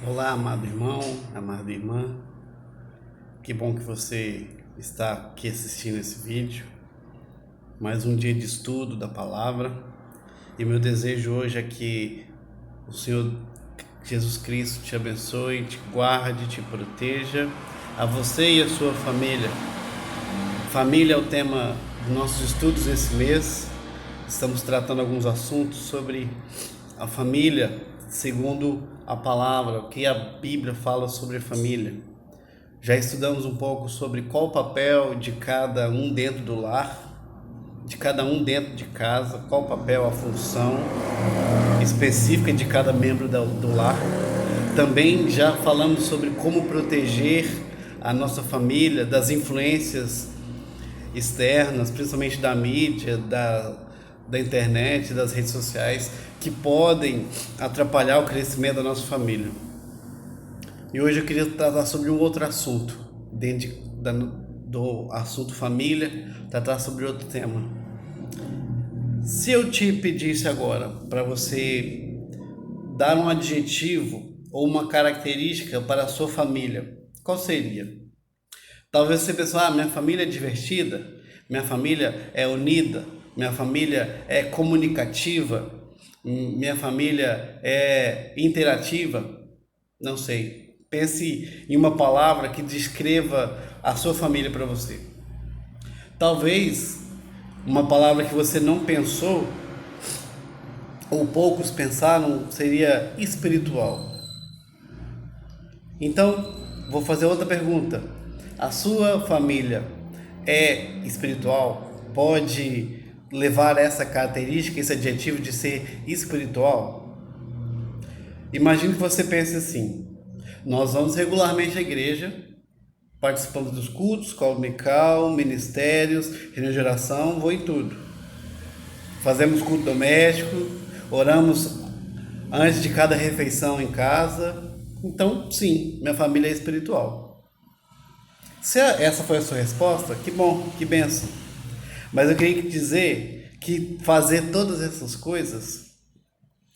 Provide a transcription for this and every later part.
Olá, amado irmão, amada irmã. Que bom que você está aqui assistindo esse vídeo. Mais um dia de estudo da palavra. E meu desejo hoje é que o Senhor Jesus Cristo te abençoe, te guarde, te proteja, a você e a sua família. Família é o tema dos nossos estudos esse mês. Estamos tratando alguns assuntos sobre a família, segundo a palavra, o que a Bíblia fala sobre a família. Já estudamos um pouco sobre qual o papel de cada um dentro do lar, de cada um dentro de casa, qual o papel, a função específica de cada membro do lar. Também já falamos sobre como proteger a nossa família das influências externas, principalmente da mídia, da internet, das redes sociais, que podem atrapalhar o crescimento da nossa família. E hoje eu queria tratar sobre um outro assunto, dentro do assunto família, tratar sobre outro tema. Se eu te pedisse agora para você dar um adjetivo ou uma característica para a sua família, qual seria? Talvez você pense, minha família é divertida, minha família é unida, minha família é comunicativa, minha família é interativa. Não sei. Pense em uma palavra que descreva a sua família para você. Talvez uma palavra que você não pensou, ou poucos pensaram, seria espiritual. Então, vou fazer outra pergunta. A sua família é espiritual? Pode levar essa característica, esse adjetivo de ser espiritual? Imagine que você pense assim: nós vamos regularmente à igreja, participamos dos cultos, escola dominical, ministérios, reunião de oração, vou em tudo. Fazemos culto doméstico, oramos antes de cada refeição em casa. Então, sim, minha família é espiritual. Se essa foi a sua resposta, que bom, que bênção. Mas eu queria dizer que fazer todas essas coisas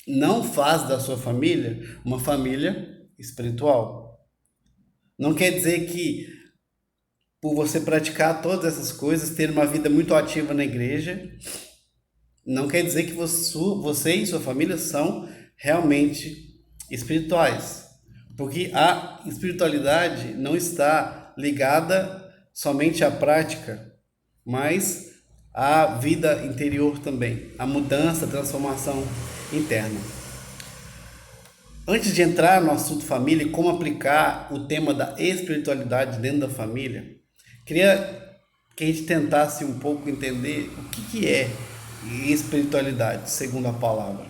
não faz da sua família uma família espiritual. Não quer dizer que por você praticar todas essas coisas, ter uma vida muito ativa na igreja, não quer dizer que você e sua família são realmente espirituais. Porque a espiritualidade não está ligada somente à prática, mas à vida interior também, à mudança, à transformação interna. Antes de entrar no assunto família e como aplicar o tema da espiritualidade dentro da família, queria que a gente tentasse um pouco entender o que é espiritualidade, segundo a palavra.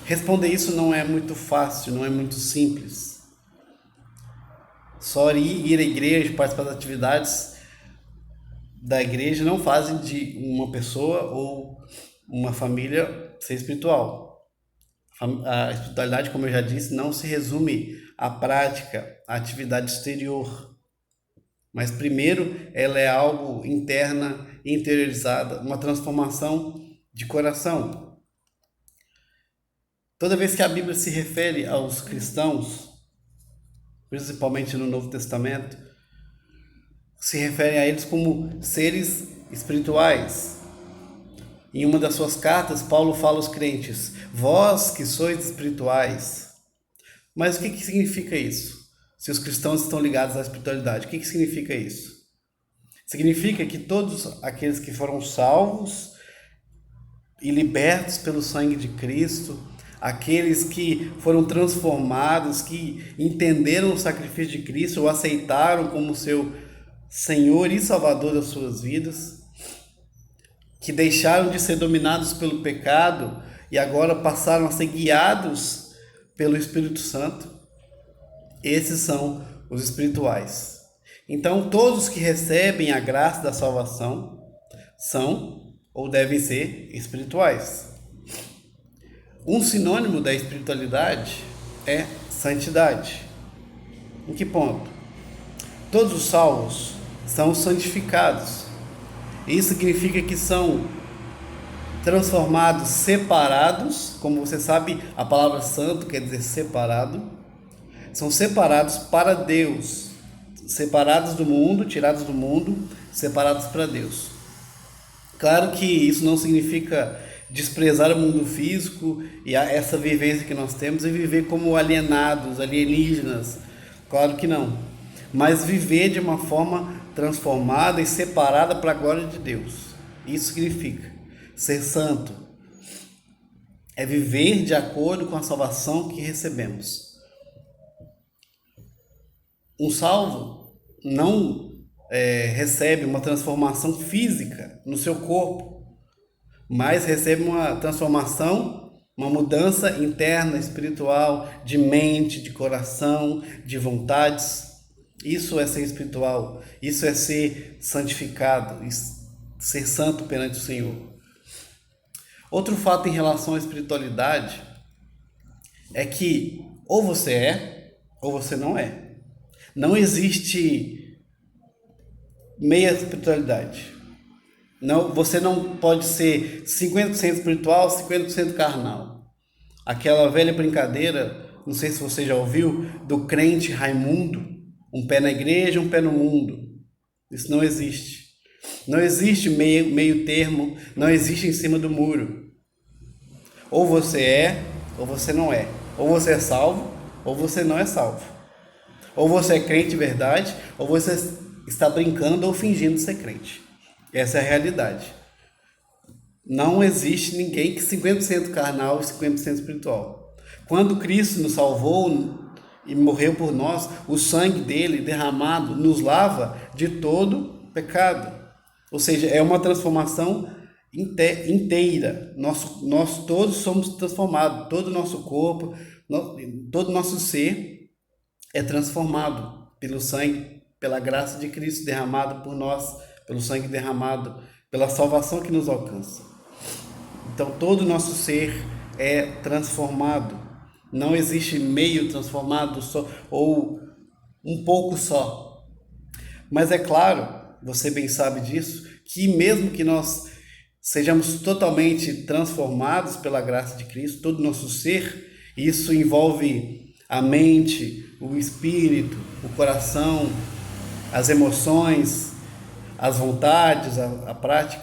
Responder isso não é muito fácil, não é muito simples. Só ir à igreja, participar das atividades da igreja não fazem de uma pessoa ou uma família ser espiritual. A espiritualidade, como eu já disse, não se resume à prática, à atividade exterior. Mas primeiro ela é algo interna, interiorizada, uma transformação de coração. Toda vez que a Bíblia se refere aos cristãos, principalmente no Novo Testamento, se refere a eles como seres espirituais. Em uma das suas cartas, Paulo fala aos crentes: vós que sois espirituais. Mas o que significa isso? Se os cristãos estão ligados à espiritualidade, o que significa isso? Significa que todos aqueles que foram salvos e libertos pelo sangue de Cristo, aqueles que foram transformados, que entenderam o sacrifício de Cristo, o aceitaram como seu Senhor e Salvador das suas vidas, que deixaram de ser dominados pelo pecado e agora passaram a ser guiados pelo Espírito Santo, esses são os espirituais. Então, todos que recebem a graça da salvação são ou devem ser espirituais. Um sinônimo da espiritualidade é santidade. Em que ponto? Todos os salvos são santificados. Isso significa que são transformados, separados, como você sabe, a palavra santo quer dizer separado, são separados para Deus, separados do mundo, tirados do mundo, separados para Deus. Claro que isso não significa desprezar o mundo físico e essa vivência que nós temos e viver como alienados, alienígenas. Claro que não. Mas viver de uma forma transformada e separada para a glória de Deus. Isso significa ser santo. É viver de acordo com a salvação que recebemos. Um salvo não recebe uma transformação física no seu corpo, mas recebe uma transformação, uma mudança interna, espiritual, de mente, de coração, de vontades. Isso é ser espiritual, isso é ser santificado, ser santo perante o Senhor. Outro fato em relação à espiritualidade é que ou você é ou você não é. Não existe meia espiritualidade. Não, você não pode ser 50% espiritual, 50% carnal. Aquela velha brincadeira, não sei se você já ouviu, do crente Raimundo, um pé na igreja, um pé no mundo. Isso não existe. Não existe meio termo, não existe em cima do muro. Ou você é, ou você não é. Ou você é salvo, ou você não é salvo. Ou você é crente de verdade, ou você está brincando ou fingindo ser crente. Essa é a realidade. Não existe ninguém que 50% carnal e 50% espiritual. Quando Cristo nos salvou e morreu por nós, o sangue dele derramado nos lava de todo pecado. Ou seja, é uma transformação inteira. Nós todos somos transformados. Todo o nosso corpo, todo o nosso ser é transformado pelo sangue, pela graça de Cristo derramado por nós, pelo sangue derramado, pela salvação que nos alcança. Então todo o nosso ser é transformado. Não existe meio transformado só, ou um pouco só. Mas é claro, você bem sabe disso, que mesmo que nós sejamos totalmente transformados pela graça de Cristo, todo o nosso ser, isso envolve a mente, o espírito, o coração, as emoções, as vontades, a prática,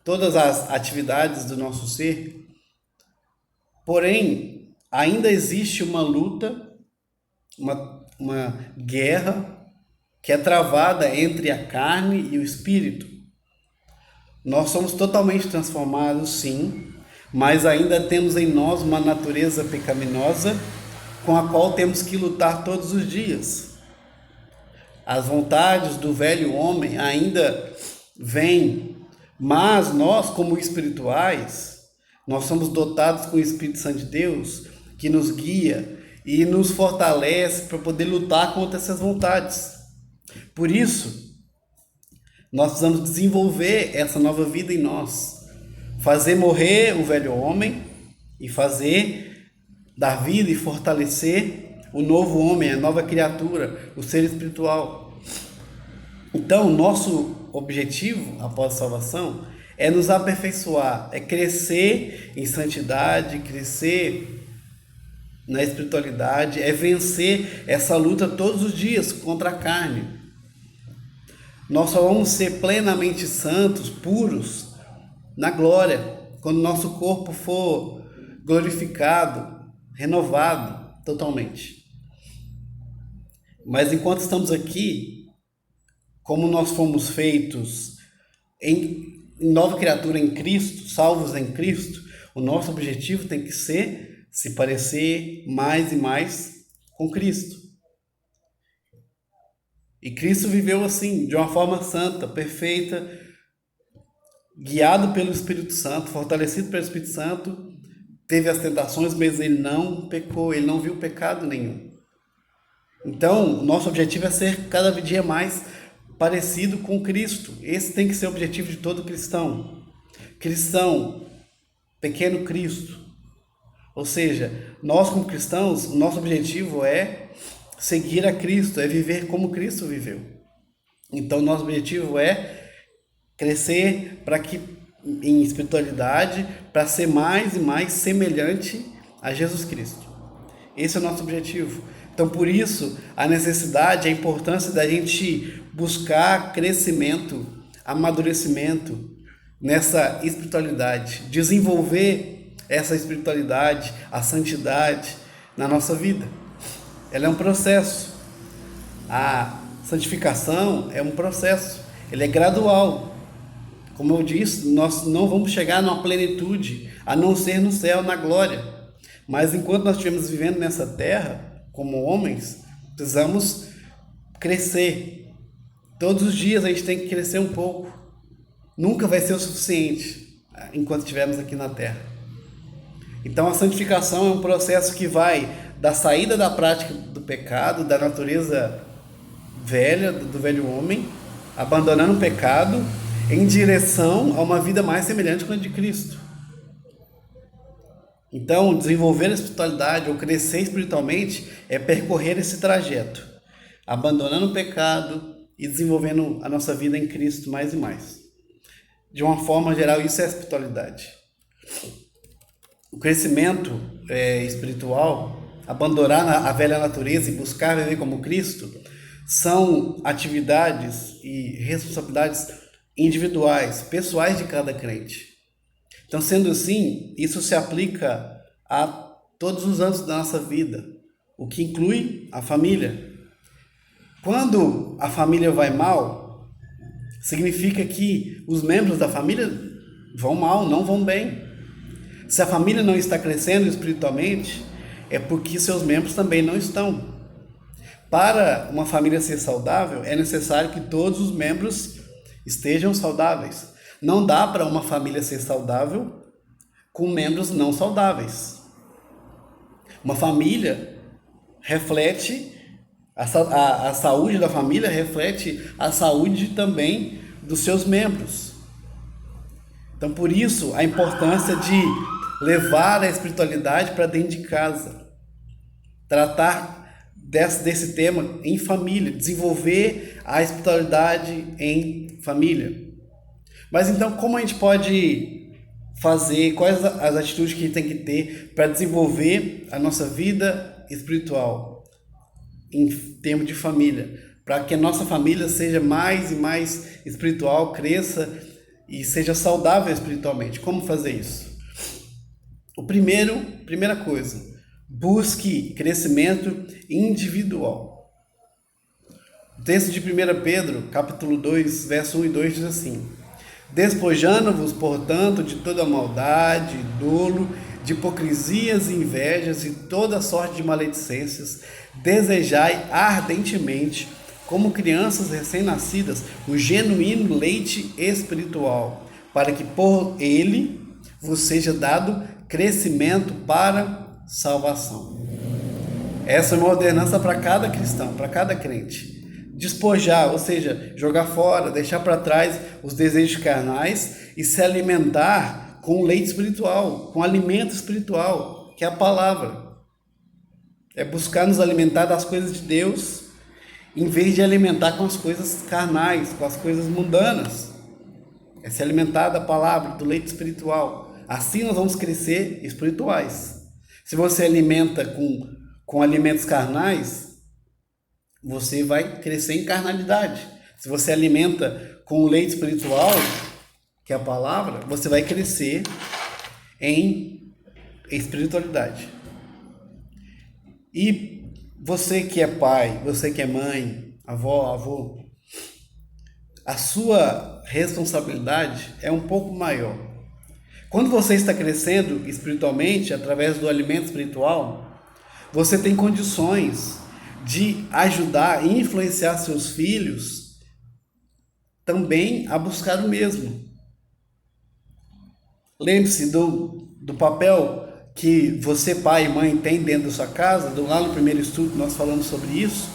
todas as atividades do nosso ser. Porém, ainda existe uma luta, uma guerra que é travada entre a carne e o espírito. Nós somos totalmente transformados, sim, mas ainda temos em nós uma natureza pecaminosa com a qual temos que lutar todos os dias. As vontades do velho homem ainda vêm, mas nós, como espirituais, nós somos dotados com o Espírito Santo de Deus, que nos guia e nos fortalece para poder lutar contra essas vontades. Por isso, nós precisamos desenvolver essa nova vida em nós, fazer morrer o velho homem e dar vida e fortalecer o novo homem, a nova criatura, o ser espiritual. Então, nosso objetivo após a salvação é nos aperfeiçoar, é crescer em santidade, crescer na espiritualidade, é vencer essa luta todos os dias contra a carne. Nós só vamos ser plenamente santos, puros, na glória, quando nosso corpo for glorificado, renovado totalmente. Mas enquanto estamos aqui, como nós fomos feitos em nova criatura em Cristo, salvos em Cristo, o nosso objetivo tem que ser se parecer mais e mais com Cristo. E Cristo viveu assim, de uma forma santa, perfeita, guiado pelo Espírito Santo, fortalecido pelo Espírito Santo, teve as tentações, mas ele não pecou, ele não viu pecado nenhum. Então, nosso objetivo é ser cada dia mais parecido com Cristo. Esse tem que ser o objetivo de todo cristão. Cristão, pequeno Cristo. Ou seja, nós como cristãos, o nosso objetivo é seguir a Cristo, é viver como Cristo viveu. Então, nosso objetivo é crescer para que em espiritualidade para ser mais e mais semelhante a Jesus Cristo. Esse é o nosso objetivo. Então, por isso, a necessidade, a importância da gente buscar crescimento, amadurecimento nessa espiritualidade, desenvolver essa espiritualidade, a santidade na nossa vida. Ela é um processo. A santificação é um processo, ele é gradual. Como eu disse, nós não vamos chegar numa plenitude, a não ser no céu, na glória. Mas enquanto nós estivermos vivendo nessa terra, como homens, precisamos crescer. Todos os dias a gente tem que crescer um pouco. Nunca vai ser o suficiente enquanto estivermos aqui na terra. Então a santificação é um processo que vai da saída da prática do pecado, da natureza velha, do velho homem, abandonando o pecado, em direção a uma vida mais semelhante com a de Cristo. Então, desenvolver a espiritualidade ou crescer espiritualmente é percorrer esse trajeto, abandonando o pecado e desenvolvendo a nossa vida em Cristo mais e mais. De uma forma geral, isso é a espiritualidade. O crescimento espiritual, abandonar a velha natureza e buscar viver como Cristo, são atividades e responsabilidades individuais, pessoais de cada crente. Então, sendo assim, isso se aplica a todos os âmbitos da nossa vida, o que inclui a família. Quando a família vai mal, significa que os membros da família vão mal, não vão bem. Se a família não está crescendo espiritualmente, é porque seus membros também não estão. Para uma família ser saudável, é necessário que todos os membros estejam saudáveis. Não dá para uma família ser saudável com membros não saudáveis. Uma família reflete, a saúde da família reflete a saúde também dos seus membros. Então, por isso, a importância de levar a espiritualidade para dentro de casa. Tratar desse tema em família, desenvolver a espiritualidade em família. Mas então, como a gente pode fazer, quais as atitudes que a gente tem que ter para desenvolver a nossa vida espiritual em termos de família, para que a nossa família seja mais e mais espiritual, cresça e seja saudável espiritualmente? Como fazer isso? Primeira coisa, busque crescimento individual. O texto de 1 Pedro, capítulo 2, verso 1 e 2 diz assim: despojando-vos, portanto, de toda maldade, dolo, de hipocrisias e invejas e toda sorte de maledicências, desejai ardentemente, como crianças recém-nascidas, o genuíno leite espiritual, para que por ele vos seja dado crescimento para salvação. Essa é uma ordenança para cada cristão, para cada crente. Despojar, ou seja, jogar fora, deixar para trás os desejos carnais e se alimentar com o leite espiritual, com o alimento espiritual, que é a palavra. É buscar nos alimentar das coisas de Deus, em vez de alimentar com as coisas carnais, com as coisas mundanas. É se alimentar da palavra, do leite espiritual. Assim nós vamos crescer espirituais. Se você alimenta com alimentos carnais, você vai crescer em carnalidade. Se você alimenta com o leite espiritual, que é a palavra, você vai crescer em espiritualidade. E você que é pai, você que é mãe, avó, avô, a sua responsabilidade é um pouco maior. Quando você está crescendo espiritualmente, através do alimento espiritual, você tem condições de ajudar e influenciar seus filhos também a buscar o mesmo. Lembre-se do papel que você, pai e mãe, tem dentro da sua casa. Lá no primeiro estudo nós falamos sobre isso,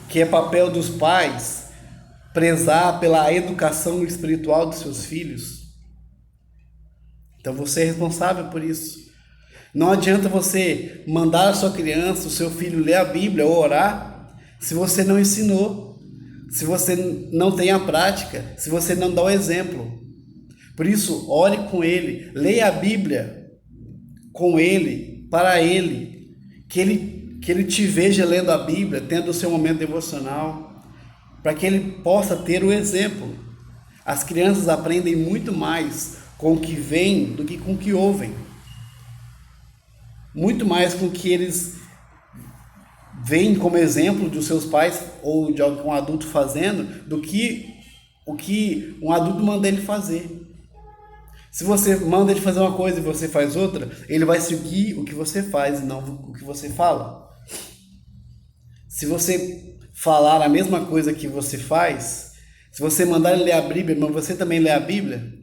que é papel dos pais prezar pela educação espiritual dos seus filhos. Então você é responsável por isso. Não adianta você mandar a sua criança, o seu filho, ler a Bíblia ou orar, se você não ensinou, se você não tem a prática, se você não dá o exemplo. Por isso, ore com ele, leia a Bíblia com ele, para ele, que ele te veja lendo a Bíblia, tendo o seu momento devocional, para que ele possa ter o exemplo. As crianças aprendem muito mais com o que veem do que com o que ouvem. Muito mais com o que eles veem como exemplo dos seus pais ou de algum adulto fazendo, do que o que um adulto manda ele fazer. Se você manda ele fazer uma coisa e você faz outra, ele vai seguir o que você faz e não o que você fala. Se você falar a mesma coisa que você faz, se você mandar ele ler a Bíblia, mas você também ler a Bíblia,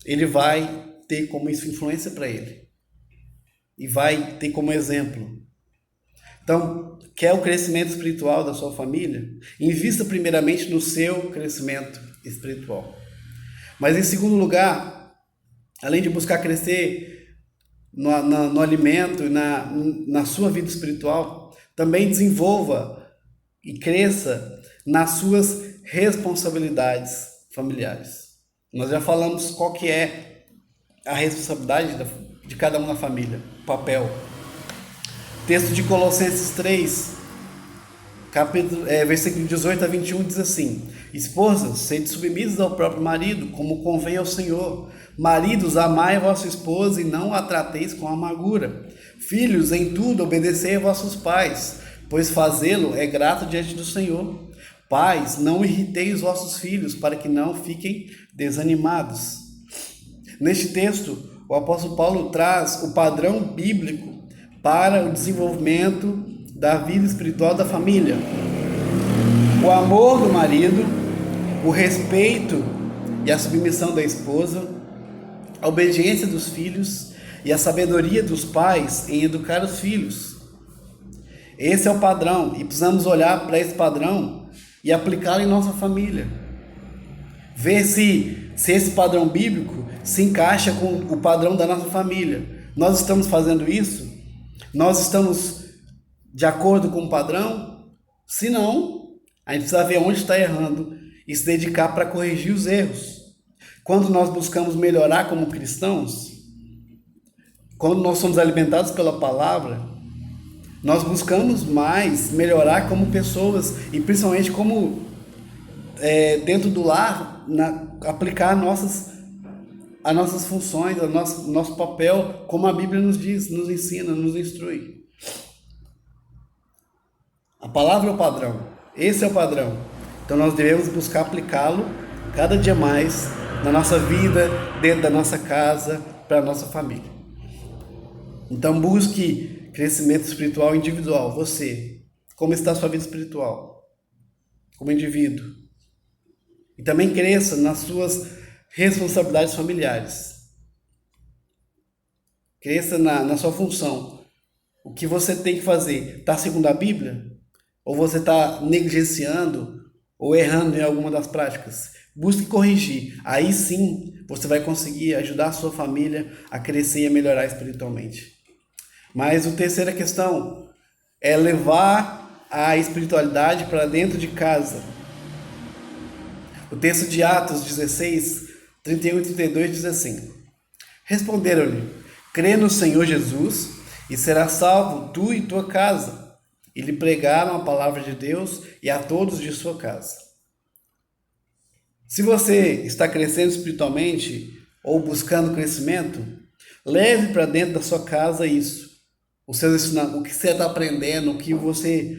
ele vai ter como isso influência para ele. E vai ter como exemplo. Então, quer o crescimento espiritual da sua família? Invista primeiramente no seu crescimento espiritual. Mas em segundo lugar, além de buscar crescer no alimento e na sua vida espiritual, também desenvolva e cresça nas suas responsabilidades familiares. Nós já falamos qual que é a responsabilidade de cada um na família, o papel. Texto de Colossenses 3, versículo 18 a 21 diz assim: Esposas, sede submissas ao próprio marido, como convém ao Senhor. Maridos, amai a vossa esposa e não a trateis com amargura. Filhos, em tudo obedecei a vossos pais, pois fazê-lo é grato diante do Senhor. Pais, não irriteis os vossos filhos, para que não fiquem desanimados. Neste texto, o apóstolo Paulo traz o padrão bíblico para o desenvolvimento da vida espiritual da família. O amor do marido, o respeito e a submissão da esposa, a obediência dos filhos e a sabedoria dos pais em educar os filhos. Esse é o padrão e precisamos olhar para esse padrão e aplicá-lo em nossa família. Ver se esse padrão bíblico se encaixa com o padrão da nossa família. Nós estamos fazendo isso? Nós estamos de acordo com o padrão? Se não, a gente precisa ver onde está errando e se dedicar para corrigir os erros. Quando nós buscamos melhorar como cristãos, quando nós somos alimentados pela palavra, nós buscamos mais melhorar como pessoas e principalmente como dentro do lar, aplicar as nossas funções, nosso papel, como a Bíblia nos diz, nos ensina, nos instrui. A palavra é o padrão, esse é o padrão. Então nós devemos buscar aplicá-lo cada dia mais na nossa vida, dentro da nossa casa, para a nossa família. Então busque crescimento espiritual individual. Você, como está a sua vida espiritual? Como indivíduo. E também cresça nas suas responsabilidades familiares. Cresça na sua função. O que você tem que fazer? Está segundo a Bíblia? Ou você está negligenciando ou errando em alguma das práticas? Busque corrigir. Aí sim você vai conseguir ajudar a sua família a crescer e a melhorar espiritualmente. Mas a terceira questão é levar a espiritualidade para dentro de casa. O texto de Atos 16, 31 e 32 diz assim: Responderam-lhe: Crê no Senhor Jesus e serás salvo tu e tua casa. E lhe pregaram a palavra de Deus e a todos de sua casa. Se você está crescendo espiritualmente ou buscando crescimento, leve para dentro da sua casa isso. O que você está aprendendo, o que você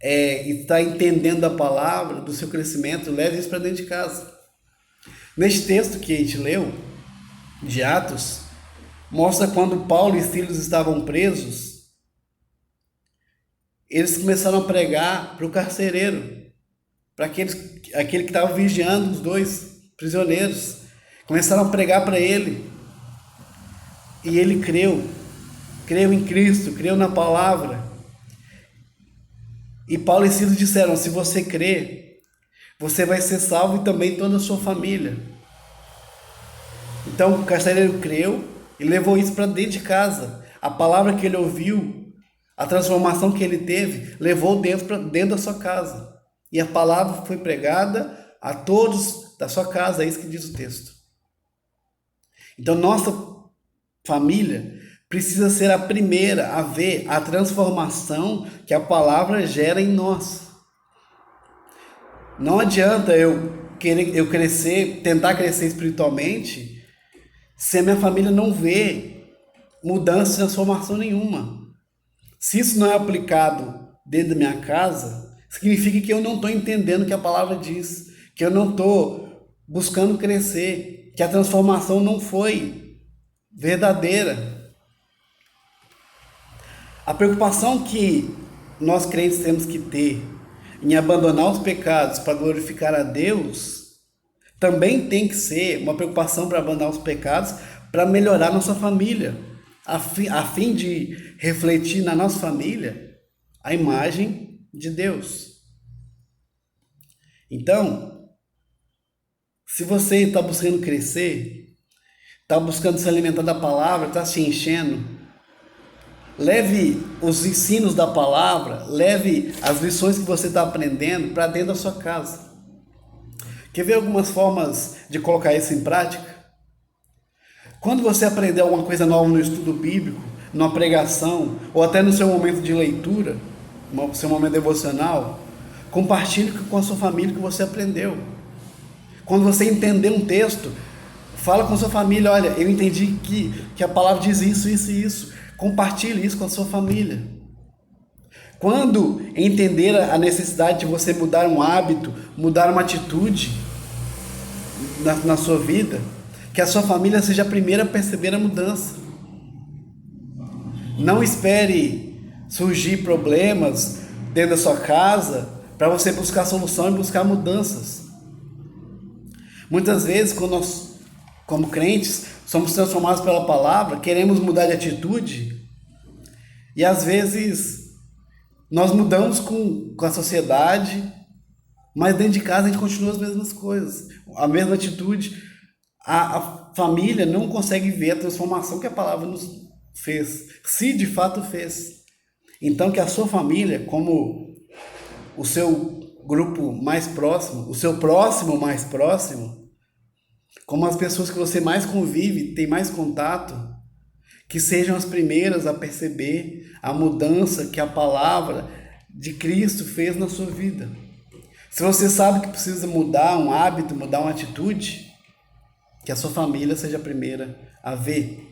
está entendendo da palavra, do seu crescimento, leve isso para dentro de casa. Neste texto que a gente leu, de Atos, mostra quando Paulo e Silas estavam presos, eles começaram a pregar para o carcereiro, para aquele que estava vigiando os dois prisioneiros. Começaram a pregar para ele. E ele creu em Cristo, creu na palavra. E Paulo e Silas disseram: se você crer, você vai ser salvo e também toda a sua família. Então o carcereiro creu e levou isso para dentro de casa. A palavra que ele ouviu, a transformação que ele teve, levou dentro da sua casa. E a palavra foi pregada a todos da sua casa, é isso que diz o texto. Então, nossa família precisa ser a primeira a ver a transformação que a palavra gera em nós. Não adianta eu crescer, tentar crescer espiritualmente, se a minha família não vê mudança e transformação nenhuma. Se isso não é aplicado dentro da minha casa, significa que eu não estou entendendo o que a palavra diz, que eu não estou buscando crescer, que a transformação não foi verdadeira. A preocupação que nós crentes temos que ter em abandonar os pecados para glorificar a Deus, também tem que ser uma preocupação para abandonar os pecados para melhorar nossa família, a fim de refletir na nossa família a imagem de Deus. Então, se você está buscando crescer, está buscando se alimentar da palavra, está se enchendo, leve os ensinos da palavra, leve as lições que você está aprendendo para dentro da sua casa. Quer ver algumas formas de colocar isso em prática? Quando você aprender alguma coisa nova no estudo bíblico, numa pregação, ou até no seu momento de leitura, no seu momento devocional, compartilhe com a sua família o que você aprendeu. Quando você entender um texto, fala com a sua família, olha, eu entendi que a palavra diz isso, isso e isso. Compartilhe isso com a sua família. Quando entender a necessidade de você mudar um hábito, mudar uma atitude na sua vida, que a sua família seja a primeira a perceber a mudança. Não espere surgir problemas dentro da sua casa para você buscar solução e buscar mudanças. Muitas vezes, quando nós, como crentes, somos transformados pela palavra, queremos mudar de atitude e às vezes nós mudamos com a sociedade, mas dentro de casa a gente continua as mesmas coisas, a mesma atitude. A família não consegue ver a transformação que a palavra nos fez, se de fato fez. Então que a sua família, como o seu grupo mais próximo, o seu próximo mais próximo, como as pessoas que você mais convive, tem mais contato, que sejam as primeiras a perceber a mudança que a palavra de Cristo fez na sua vida. Se você sabe que precisa mudar um hábito, mudar uma atitude, que a sua família seja a primeira a ver.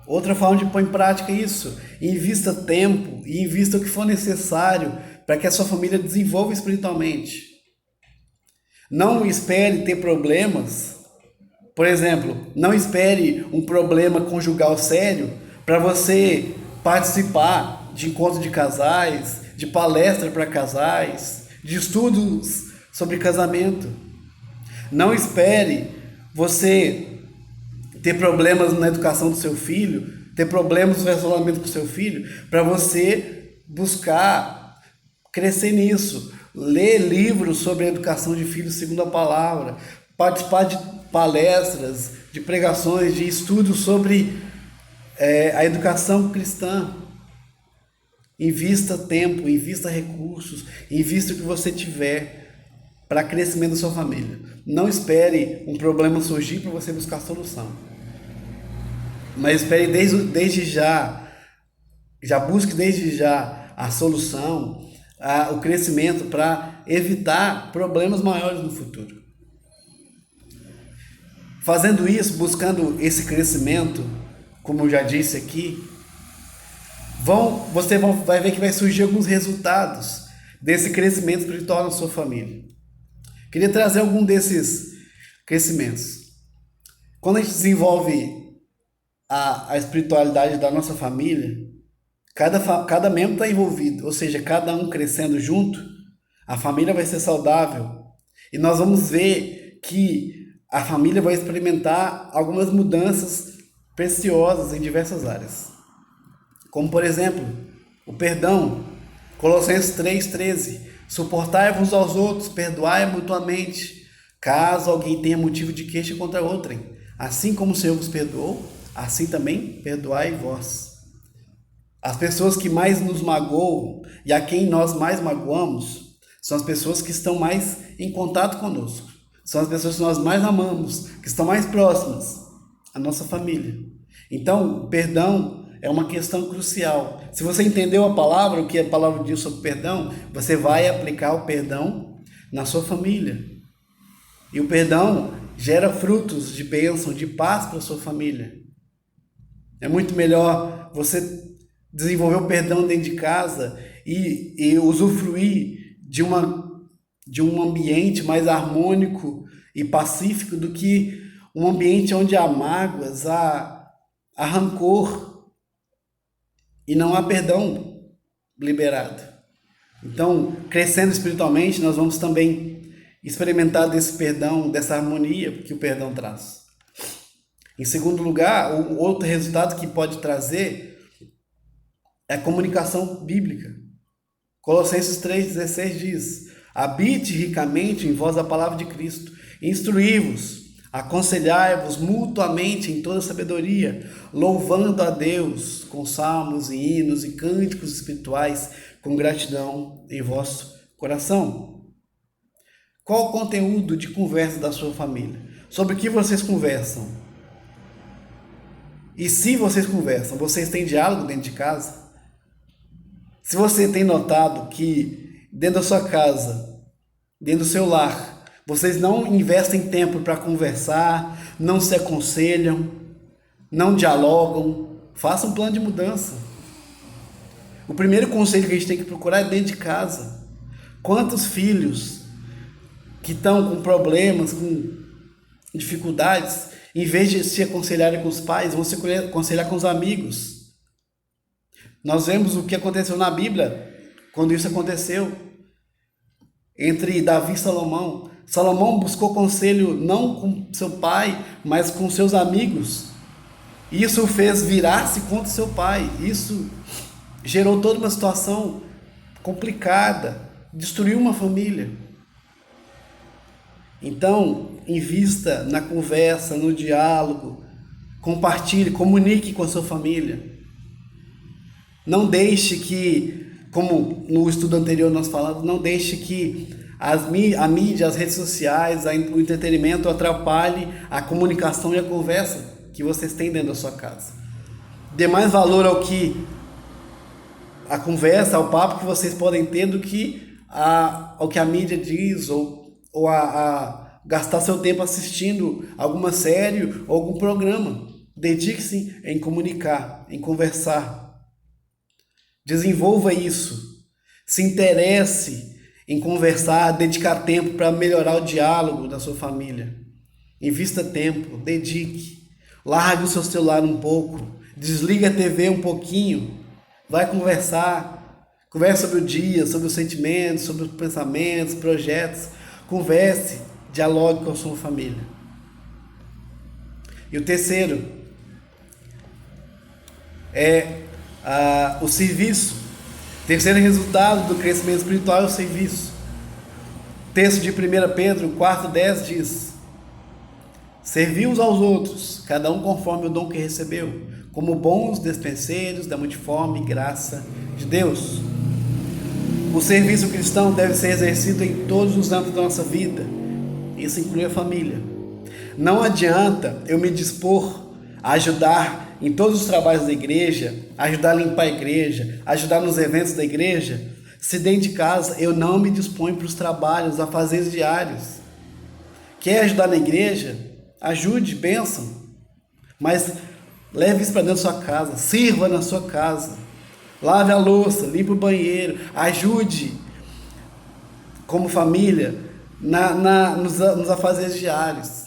Outra forma de pôr em prática isso, invista tempo e invista o que for necessário para que a sua família desenvolva espiritualmente. Não espere ter problemas. Por exemplo, não espere um problema conjugal sério para você participar de encontros de casais, de palestra para casais, de estudos sobre casamento. Não espere você ter problemas na educação do seu filho, ter problemas no relacionamento com o seu filho, para você buscar crescer nisso. Ler livros sobre a educação de filhos segundo a palavra, participar de palestras, de pregações, de estudos sobre a educação cristã. Invista tempo, invista recursos, invista o que você tiver para crescimento da sua família. Não espere um problema surgir para você buscar solução. Mas espere desde já busque desde já a solução, o crescimento para evitar problemas maiores no futuro. Fazendo isso, buscando esse crescimento, como eu já disse aqui, você vai ver que vai surgir alguns resultados desse crescimento espiritual na sua família. Queria trazer algum desses crescimentos. Quando a gente desenvolve a espiritualidade da nossa família, cada membro está envolvido, ou seja, cada um crescendo junto, a família vai ser saudável e nós vamos ver que a família vai experimentar algumas mudanças preciosas em diversas áreas. Como, por exemplo, o perdão. Colossenses 3,13. Suportai-vos aos outros, perdoai mutuamente, caso alguém tenha motivo de queixa contra outrem. Assim como o Senhor vos perdoou, assim também perdoai vós. As pessoas que mais nos magoam e a quem nós mais magoamos são as pessoas que estão mais em contato conosco. São as pessoas que nós mais amamos, que estão mais próximas, a nossa família. Então, perdão é uma questão crucial. Se você entendeu a palavra, o que a palavra diz sobre perdão, você vai aplicar o perdão na sua família. E o perdão gera frutos de bênção, de paz para a sua família. É muito melhor você desenvolver o perdão dentro de casa e usufruir de um ambiente mais harmônico e pacífico do que um ambiente onde há mágoas, há rancor e não há perdão liberado. Então, crescendo espiritualmente, nós vamos também experimentar desse perdão, dessa harmonia que o perdão traz. Em segundo lugar, o outro resultado que pode trazer é a comunicação bíblica. Colossenses 3,16 diz: habite ricamente em vós a palavra de Cristo, instruí-vos, aconselhai-vos mutuamente em toda sabedoria, louvando a Deus com salmos e hinos e cânticos espirituais, com gratidão em vosso coração. Qual o conteúdo de conversa da sua família? Sobre o que vocês conversam? E se vocês conversam, vocês têm diálogo dentro de casa? Se você tem notado que dentro da sua casa, dentro do seu lar, vocês não investem tempo para conversar, não se aconselham, não dialogam, façam um plano de mudança. O primeiro conselho que a gente tem que procurar é dentro de casa. Quantos filhos que estão com problemas, com dificuldades, em vez de se aconselharem com os pais, vão se aconselhar com os amigos. Nós vemos o que aconteceu na Bíblia, quando isso aconteceu, entre Davi e Salomão. Salomão buscou conselho não com seu pai, mas com seus amigos. Isso o fez virar-se contra seu pai. Isso gerou toda uma situação complicada, destruiu uma família. Então, invista na conversa, no diálogo, compartilhe, comunique com a sua família. Não deixe que, como no estudo anterior nós falamos, não deixe que a mídia, as redes sociais, o entretenimento atrapalhe a comunicação e a conversa que vocês têm dentro da sua casa. Dê mais valor ao que a conversa, ao papo que vocês podem ter do que ao que a mídia diz ou a gastar seu tempo assistindo alguma série ou algum programa. Dedique-se em comunicar, em conversar. Desenvolva isso. Se interesse em conversar, dedicar tempo para melhorar o diálogo da sua família. Invista tempo, dedique. Largue o seu celular um pouco. Desliga a TV um pouquinho. Vai conversar. Converse sobre o dia, sobre os sentimentos, sobre os pensamentos, projetos. Converse, dialogue com a sua família. E o terceiro é o serviço. O terceiro resultado do crescimento espiritual é o serviço. O texto de 1 Pedro 4,10 diz: servi uns aos outros, cada um conforme o dom que recebeu, como bons despenseiros da multiforme graça de Deus. O serviço cristão deve ser exercido em todos os âmbitos da nossa vida. Isso inclui a família. Não adianta eu me dispor a ajudar em todos os trabalhos da igreja, ajudar a limpar a igreja, ajudar nos eventos da igreja, se dentro de casa eu não me disponho para os trabalhos, a fazer diários. Quer ajudar na igreja? Ajude, bênção. Mas leve isso para dentro da sua casa, sirva na sua casa. Lave a louça, limpe o banheiro, ajude como família nos afazeres diários.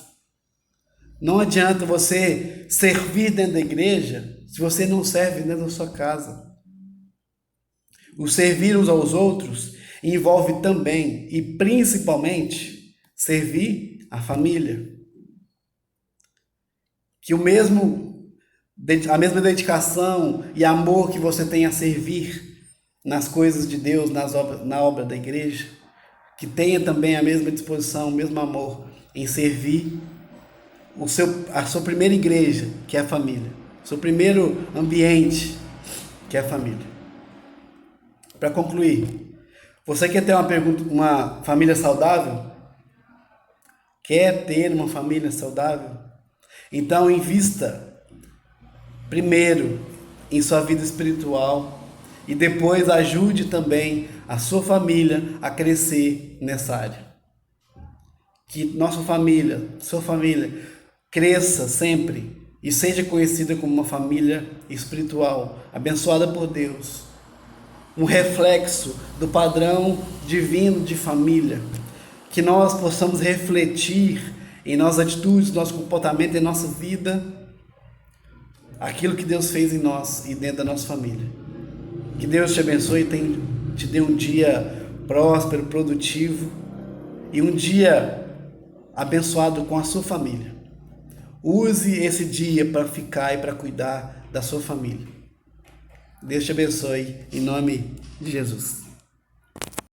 Não adianta você servir dentro da igreja se você não serve dentro da sua casa. O servir uns aos outros envolve também e principalmente servir a família. Que a mesma dedicação e amor que você tem a servir nas coisas de Deus, na obra da igreja, que tenha também a mesma disposição, o mesmo amor em servir a sua primeira igreja, que é a família, o seu primeiro ambiente, que é a família. Para concluir, você quer ter uma família saudável? Quer ter uma família saudável? Então invista primeiro em sua vida espiritual e depois ajude também a sua família a crescer nessa área. Que nossa família, sua família, cresça sempre e seja conhecida como uma família espiritual, abençoada por Deus. Um reflexo do padrão divino de família. Que nós possamos refletir em nossas atitudes, nosso comportamento, em nossa vida, aquilo que Deus fez em nós e dentro da nossa família. Que Deus te abençoe e te dê um dia próspero, produtivo e um dia abençoado com a sua família. Use esse dia para ficar e para cuidar da sua família. Deus te abençoe, em nome de Jesus.